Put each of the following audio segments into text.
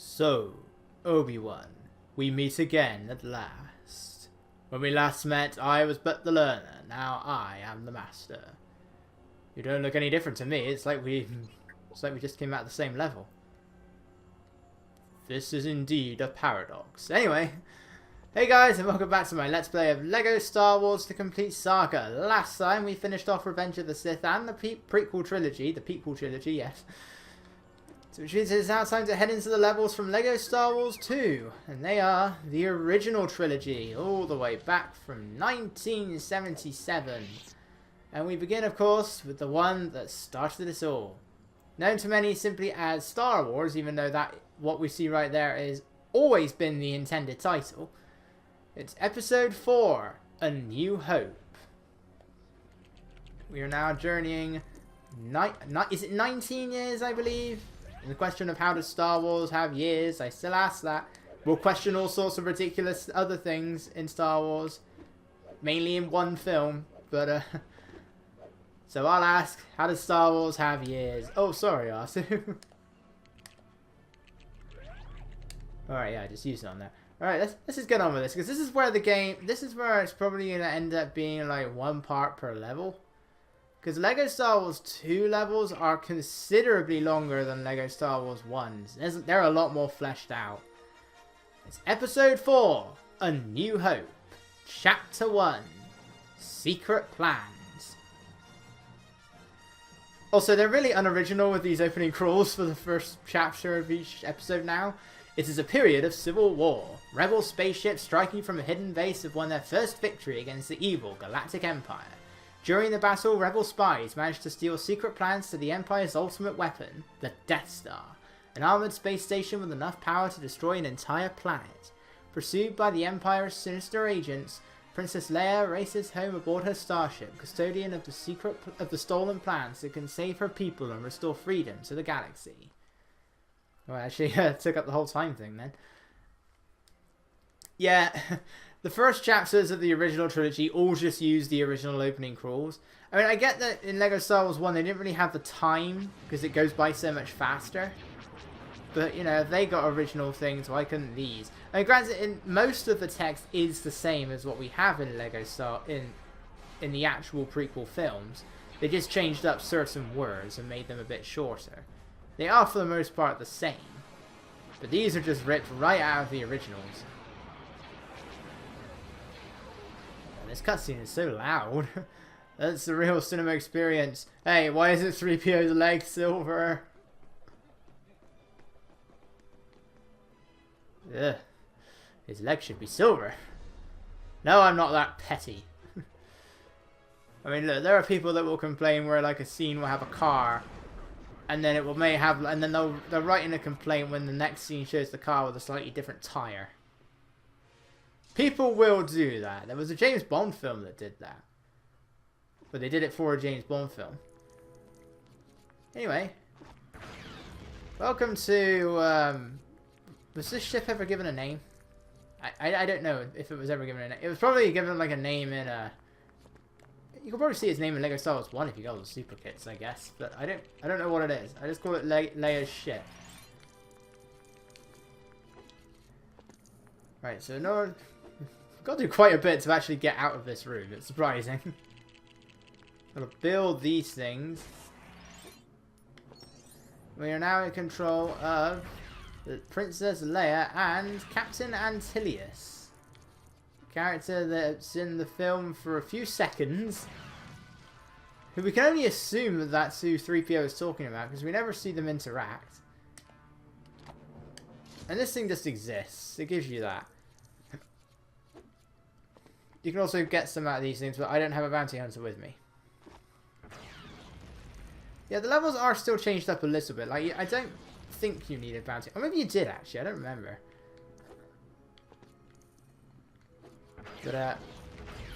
So, Obi-Wan, we meet again at last. When we last met, I was but the learner, now I am the master. You don't look any different to me, it's like we just came out of the same level. This is indeed a paradox. Anyway, hey guys, and welcome back to my Let's Play of LEGO Star Wars The Complete Saga. Last time we finished off Revenge of the Sith and the prequel trilogy, yes. So which means it's now time to head into the levels from LEGO Star Wars 2. And they are the original trilogy, all the way back from 1977. And we begin, of course, with the one that started us all. Known to many simply as Star Wars, even though that what we see right there has always been the intended title. It's Episode 4, A New Hope. We are now journeying, is it 19 years, I believe? And the question of how does Star Wars have years, I still ask that. We'll question all sorts of ridiculous other things in Star Wars. Mainly in one film, but so I'll ask, how does Star Wars have years? Oh, sorry, Arsu. Alright, yeah, just use it on there. Alright, let's just get on with this, because this is where it's probably going to end up being like one part per level. Because LEGO Star Wars 2 levels are considerably longer than LEGO Star Wars 1's. They're a lot more fleshed out. It's Episode 4, A New Hope. Chapter 1, Secret Plans. Also, they're really unoriginal with these opening crawls for the first chapter of each episode now. It is a period of civil war. Rebel spaceships striking from a hidden base have won their first victory against the evil Galactic Empire. During the battle, Rebel spies managed to steal secret plans to the Empire's ultimate weapon, the Death Star, an armoured space station with enough power to destroy an entire planet. Pursued by the Empire's sinister agents, Princess Leia races home aboard her starship, custodian of the stolen plans that can save her people and restore freedom to the galaxy. Well, actually, took up the whole time thing then. Yeah, the first chapters of the original trilogy all just use the original opening crawls. I mean, I get that in LEGO Star Wars 1 they didn't really have the time because it goes by so much faster. But, you know, if they got original things, why couldn't these? I mean, granted, most of the text is the same as what we have in LEGO Star in the actual prequel films. They just changed up certain words and made them a bit shorter. They are, for the most part, the same. But these are just ripped right out of the originals. And this cutscene is so loud. That's the real cinema experience. Hey, why is it 3PO's leg silver? Ugh. His leg should be silver. No, I'm not that petty. I mean, look, there are people that will complain where, like, a scene will have a car, and then and then they'll write in a complaint when the next scene shows the car with a slightly different tire. People will do that. There was a James Bond film that did that. But they did it for a James Bond film. Anyway. Welcome to, was this ship ever given a name? I don't know if it was ever given a name. It was probably given like a name in you can probably see its name in LEGO Star Wars 1 if you got all the super kits, I guess. But I don't know what it is. I just call it Leia's ship. Right, so no, we've got to do quite a bit to actually get out of this room. It's surprising. Gotta build these things. We are now in control of the Princess Leia and Captain Antilius. Character that's in the film for a few seconds, who we can only assume that that's who 3PO is talking about because we never see them interact. And this thing just exists. It gives you that. You can also get some out of these things, but I don't have a bounty hunter with me. Yeah, the levels are still changed up a little bit. Like, I don't think you need a bounty, or maybe you did actually. I don't remember. But,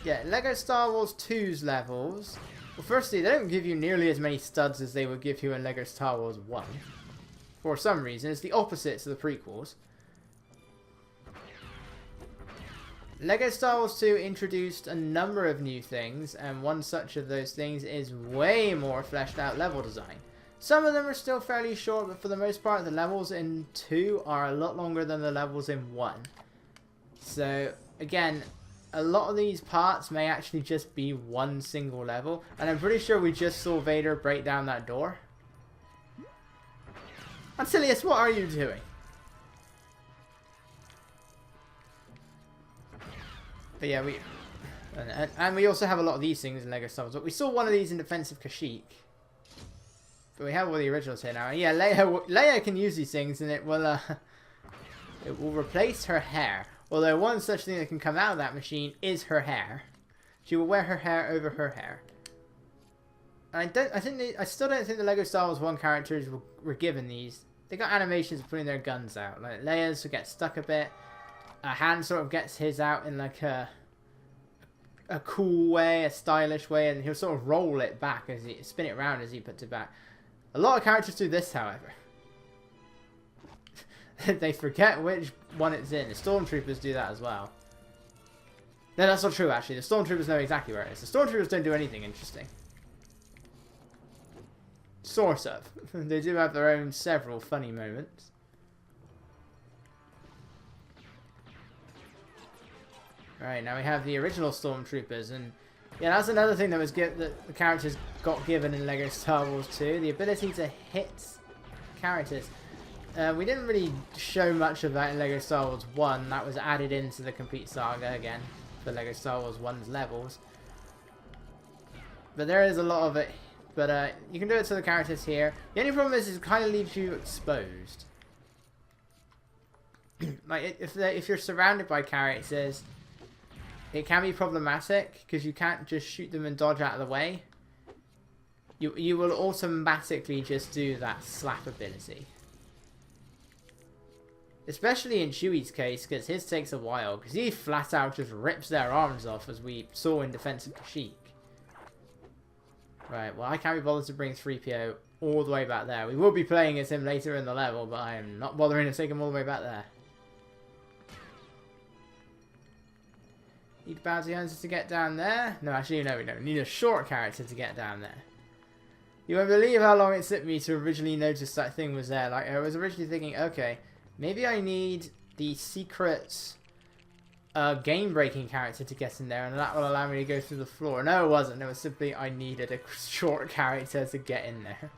yeah, LEGO Star Wars 2's levels. Well, firstly, they don't give you nearly as many studs as they would give you in LEGO Star Wars 1. For some reason, it's the opposite to the prequels. LEGO Star Wars 2 introduced a number of new things, and one such of those things is way more fleshed out level design. Some of them are still fairly short, but for the most part, the levels in 2 are a lot longer than the levels in 1. So, again, a lot of these parts may actually just be one single level. And I'm pretty sure we just saw Vader break down that door. Antilius, what are you doing? But yeah, and we also have a lot of these things in LEGO Star Wars. But we saw one of these in Defense of Kashyyyk. But we have all the originals here now. And yeah, Leia can use these things, and it will replace her hair. Although one such thing that can come out of that machine is her hair. She will wear her hair over her hair. And I still don't think the LEGO Star Wars 1 characters were given these. They got animations of putting their guns out. Like Leia's will get stuck a bit. Han sort of gets his out in like a cool way, a stylish way, and he'll sort of roll it back as he spin it around as he puts it back. A lot of characters do this, however. They forget which one it's in. The Stormtroopers do that as well. No, that's not true, actually. The Stormtroopers know exactly where it is. The Stormtroopers don't do anything interesting. Sort of. They do have their own several funny moments. Right, now we have the original Stormtroopers, and yeah, that's another thing that that the characters got given in LEGO Star Wars 2, the ability to hit characters. We didn't really show much of that in LEGO Star Wars 1. That was added into the complete saga again for LEGO Star Wars 1's levels. But there is a lot of it. But you can do it to the characters here. The only problem is it kind of leaves you exposed. Like if you're surrounded by characters, it can be problematic because you can't just shoot them and dodge out of the way. You will automatically just do that slap ability. Especially in Chewie's case, because his takes a while, because he flat out just rips their arms off, as we saw in Defense of Kashyyyk. Right, well, I can't be bothered to bring 3PO all the way back there. We will be playing as him later in the level, but I am not bothering to take him all the way back there. Need bounty hunters to get down there? No, actually, no, we don't. We need a short character to get down there. You won't believe how long it took me to originally notice that thing was there. Like, I was originally thinking, okay, maybe I need the secret game-breaking character to get in there, and that will allow me to go through the floor. No, it wasn't. It was simply I needed a short character to get in there.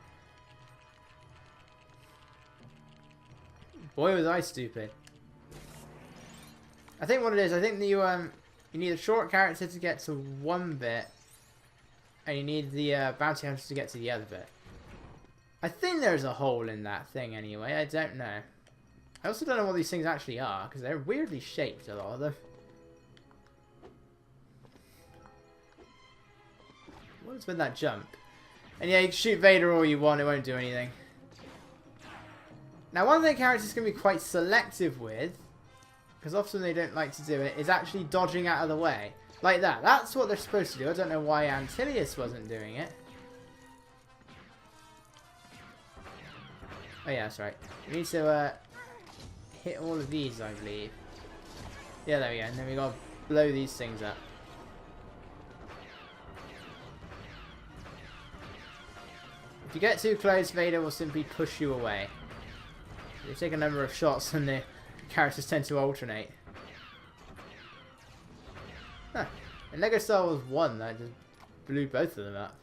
Boy, was I stupid. I think what it is, I think that you need a short character to get to one bit, and you need the bounty hunters to get to the other bit. I think there's a hole in that thing anyway. I don't know. I also don't know what these things actually are, because they're weirdly shaped, a lot of them. What is with that jump? And yeah, you can shoot Vader all you want, it won't do anything. Now, one thing characters can be quite selective with, because often they don't like to do it, is actually dodging out of the way. Like that. That's what they're supposed to do. I don't know why Antilius wasn't doing it. Oh yeah, that's right. We need to hit all of these, I believe. Yeah, there we go. And then we gotta blow these things up. If you get too close, Vader will simply push you away. You take a number of shots and the characters tend to alternate. Huh. In LEGO Star Wars 1, that just blew both of them up.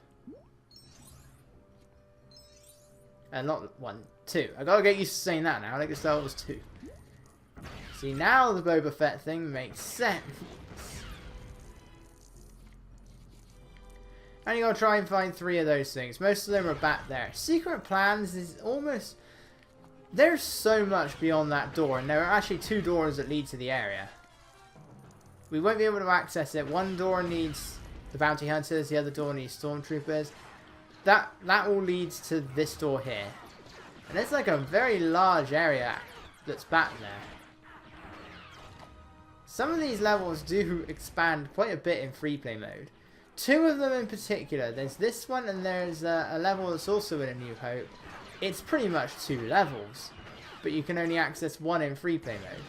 And not 1, 2. I gotta get used to saying that now. LEGO Star Wars 2. See, now the Boba Fett thing makes sense. And you gotta try and find 3 of those things. Most of them are back there. Secret Plans is almost... There's so much beyond that door, and there are actually 2 doors that lead to the area. We won't be able to access it. One door needs the bounty hunters, the other door needs stormtroopers. That all leads to this door here. And it's like a very large area that's back there. Some of these levels do expand quite a bit in free play mode. 2 of them in particular. There's this one, and there's a level that's also in A New Hope. It's pretty much 2 levels, but you can only access 1 in free play mode.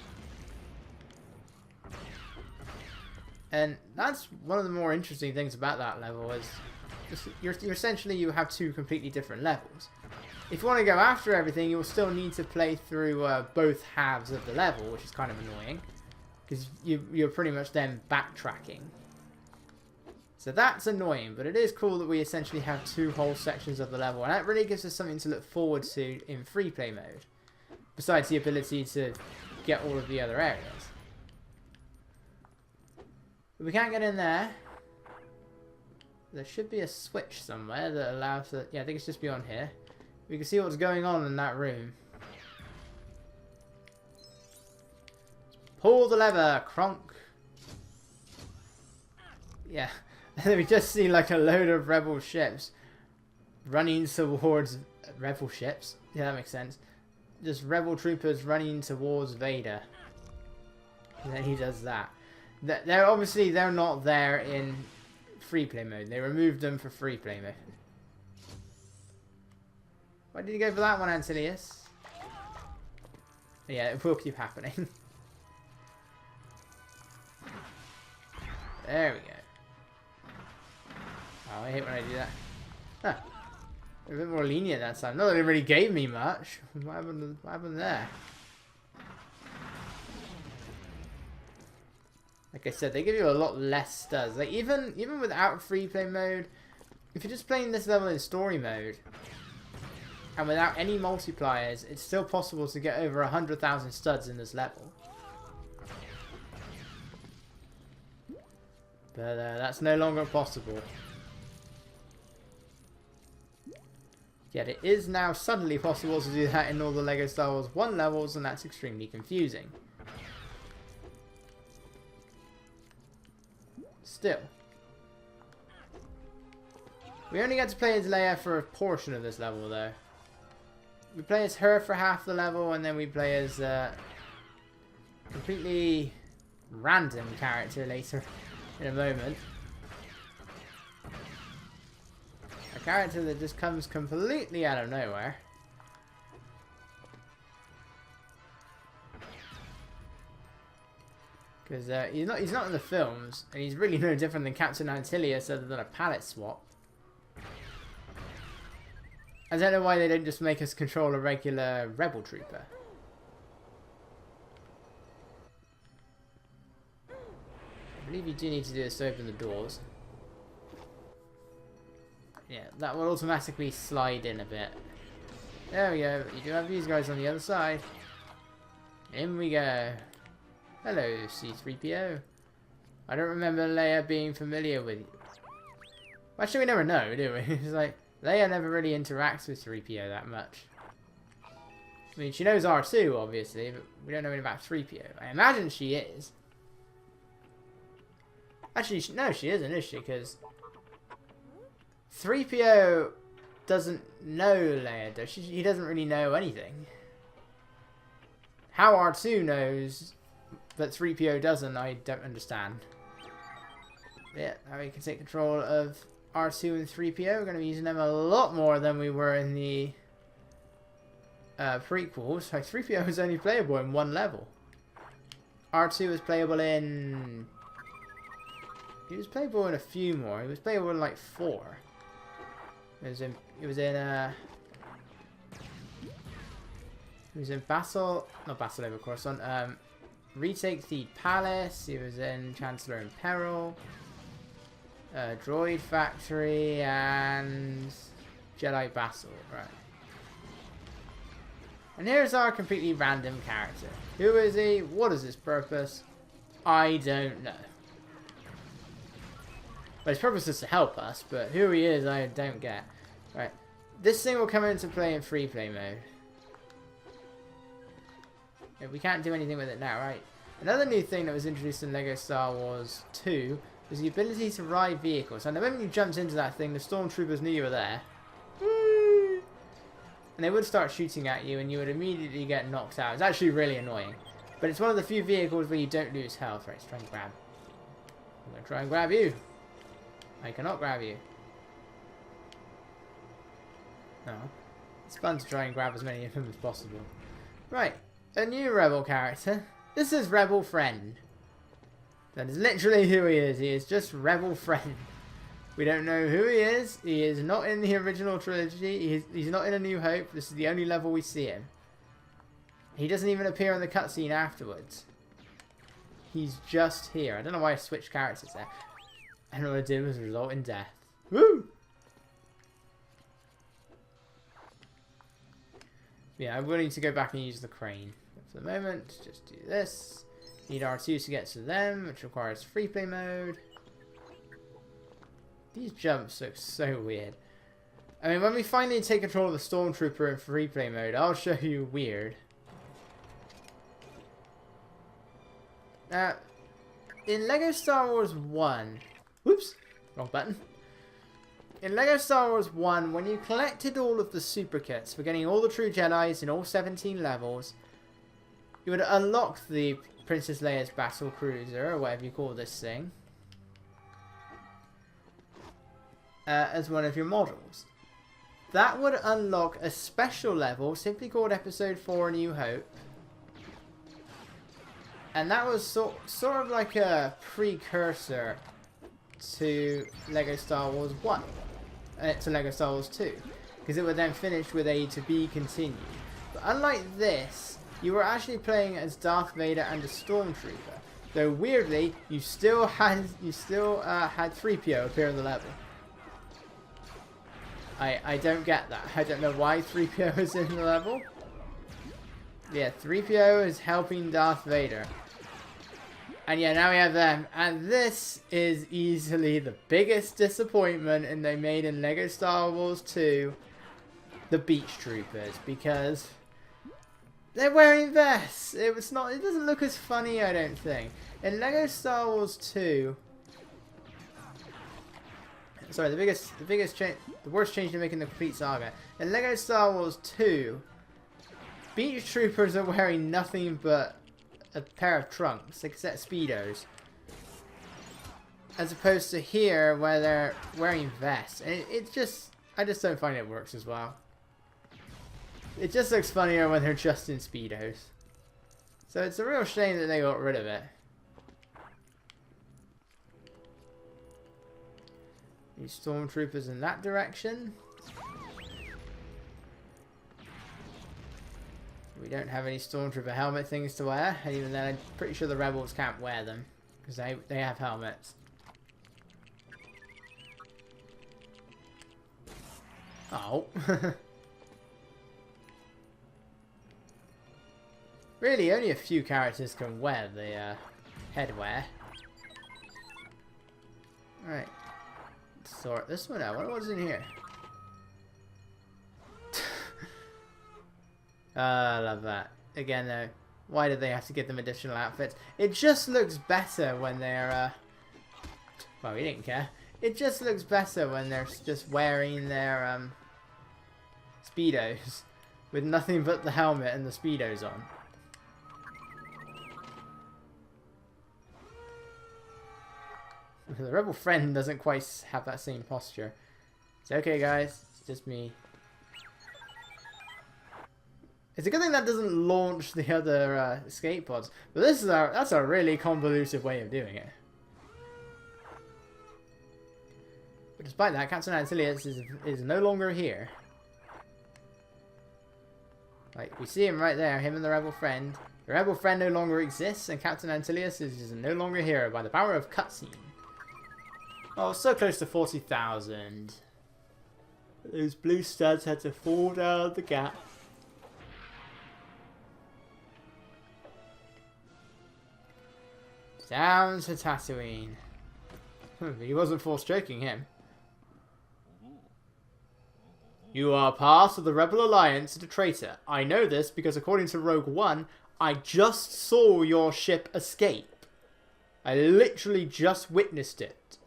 And that's one of the more interesting things about that level is you're essentially you have 2 completely different levels. if you want to go after everything, you'll still need to play through both halves of the level, which is kind of annoying. Because you're pretty much then backtracking. So that's annoying, but it is cool that we essentially have 2 whole sections of the level. And that really gives us something to look forward to in free play mode. Besides the ability to get all of the other areas. But we can't get in there. There should be a switch somewhere that allows us... Yeah, I think it's just beyond here. We can see what's going on in that room. Pull the lever, Kronk. Yeah. And then we just see like a load of rebel ships running towards... Rebel ships? Yeah, that makes sense. Just rebel troopers running towards Vader. And then he does that. They're not there in free play mode. They removed them for free play mode. Why did you go for that one, Antilius? Yeah, it will keep happening. There we go. Oh, I hate when I do that. Huh. A bit more lenient that time. Not that it really gave me much. What happened there? Like I said, they give you a lot less studs. Like even without free play mode, if you're just playing this level in story mode, and without any multipliers, it's still possible to get over 100,000 studs in this level. But that's no longer possible. Yet it is now suddenly possible to do that in all the LEGO Star Wars 1 levels, and that's extremely confusing. Still. We only get to play as Leia for a portion of this level, though. We play as her for half the level, and then we play as a completely random character later in a moment. A character that just comes completely out of nowhere. Because he's not in the films, and he's really no different than Captain Antilius other than a palette swap. I don't know why they don't just make us control a regular rebel trooper. I believe you do need to do this to open the doors. Yeah, that will automatically slide in a bit. There we go. You do have these guys on the other side. In we go. Hello, C-3PO. I don't remember Leia being familiar with you. Actually, we never know, do we? It's like, Leia never really interacts with 3PO that much. I mean, she knows R2, obviously, but we don't know anything about 3PO. I imagine she is. Actually, no, she isn't, is she? Because 3PO doesn't know Leia, does she? He doesn't really know anything. How R2 knows, but 3PO doesn't, I don't understand. Yeah, now we can take control of R2 and 3PO. We're going to be using them a lot more than we were in the prequels. Like, 3PO was only playable in 1 level. R2 was playable in... He was playable in a few more. He was playable in like 4. He was in Battle... Not Battle over Coruscant. Retake the Palace. He was in Chancellor in Peril. Droid Factory and Jedi Battle, right. And here's our completely random character. Who is he? What is his purpose? I don't know. Well, his purpose is to help us, but who he is, I don't get. Right. This thing will come into play in free play mode. We can't do anything with it now, right? Another new thing that was introduced in LEGO Star Wars 2 was the ability to ride vehicles. And the moment you jumped into that thing, the stormtroopers knew you were there. And they would start shooting at you, and you would immediately get knocked out. It's actually really annoying. But it's one of the few vehicles where you don't lose health. Right, let's try and grab. I'm going to try and grab you. I cannot grab you. No. It's fun to try and grab as many of them as possible. Right. A new Rebel character. This is Rebel Friend. That is literally who he is. He is just Rebel Friend. We don't know who he is. He is not in the original trilogy. He's not in A New Hope. This is the only level we see him. He doesn't even appear in the cutscene afterwards. He's just here. I don't know why I switched characters there. And all I did was result in death. Woo! Yeah, I'm willing to go back and use the crane. For the moment, just do this. Need R2 to get to them, which requires free play mode. These jumps look so weird. I mean, when we finally take control of the Stormtrooper in free play mode, I'll show you weird. In LEGO Star Wars 1... Whoops! Wrong button. In LEGO Star Wars 1, when you collected all of the super kits for getting all the true Jedis in all 17 levels, you would unlock the Princess Leia's Battle Cruiser, or whatever you call this thing, as one of your models. That would unlock a special level simply called Episode 4 A New Hope. And that was sort of like a precursor to LEGO Star Wars 1. To LEGO Star Wars 2. Because it would then finish with a to be continued. But unlike this, you were actually playing as Darth Vader and a Stormtrooper. Though weirdly, you still had 3PO appear in the level. I don't get that. I don't know why 3PO is in the level. Yeah, 3PO is helping Darth Vader. And yeah, now we have them. And this is easily the biggest disappointment and they made in LEGO Star Wars 2, the Beach Troopers, because they're wearing vests. It doesn't look as funny, I don't think. In LEGO Star Wars 2, sorry, the worst change to make in the complete saga. In LEGO Star Wars 2, Beach Troopers are wearing nothing but a pair of trunks, like a set of Speedos. As opposed to here, where they're wearing vests. And I just don't find it works as well. It just looks funnier when they're just in Speedos. So it's a real shame that they got rid of it. These Stormtroopers in that direction. We don't have any Stormtrooper helmet things to wear, and even then I'm pretty sure the Rebels can't wear them, because they have helmets. Oh. Really, only a few characters can wear the headwear. Alright. Sort this one out. What was in here? I love that. Again though, why did they have to give them additional outfits? It just looks better when they're, well, we didn't care. It just looks better when they're just wearing their, Speedos. With nothing but the helmet and the Speedos on. The Rebel friend doesn't quite have that same posture. It's okay guys, it's just me. It's a good thing that doesn't launch the other escape pods. But that's a really convoluted way of doing it. But despite that, Captain Antilius is no longer here. Like, we see him right there, him and the Rebel friend. The Rebel friend no longer exists, and Captain Antilius is no longer here by the power of cutscene. Oh, so close to 40,000. Those blue studs had to fall down the gap. Down to Tatooine. He wasn't force choking him. You are part of the Rebel Alliance and a traitor. I know this because according to Rogue One, I just saw your ship escape. I literally just witnessed it.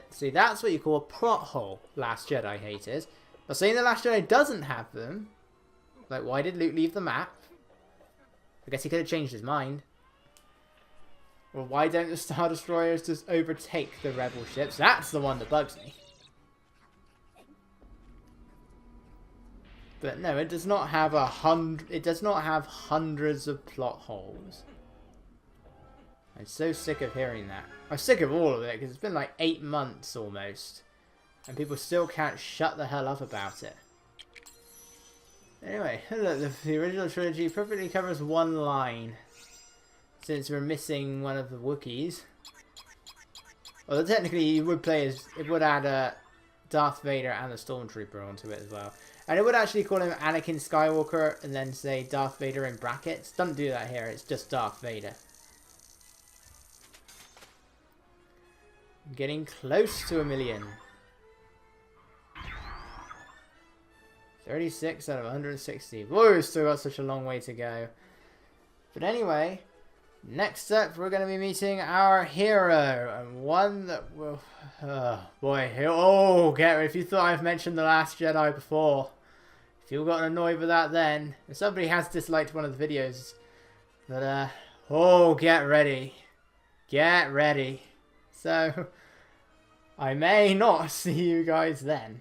See, that's what you call a plot hole, Last Jedi haters. Now, saying the Last Jedi doesn't have them, like, why did Luke leave the map? I guess he could have changed his mind. Well, why don't the Star Destroyers just overtake the Rebel ships? That's the one that bugs me. But no, it does not have hundreds of plot holes. I'm so sick of hearing that. I'm sick of all of it because it's been like 8 months almost. And people still can't shut the hell up about it. Anyway, look, the original trilogy perfectly covers one line. Since we're missing one of the Wookiees. Although technically you would play as, it would add Darth Vader and the Stormtrooper onto it as well. And it would actually call him Anakin Skywalker and then say Darth Vader in brackets. Don't do that here, it's just Darth Vader. Getting close to 1 million. 36 out of 160. Whoa, we've still got such a long way to go. But anyway, next up we're going to be meeting our hero. And one that will... Oh, boy. Oh, get if you thought I've mentioned The Last Jedi before. If you got annoyed with that then. If somebody has disliked one of the videos. But, oh, get ready. Get ready. So, I may not see you guys then.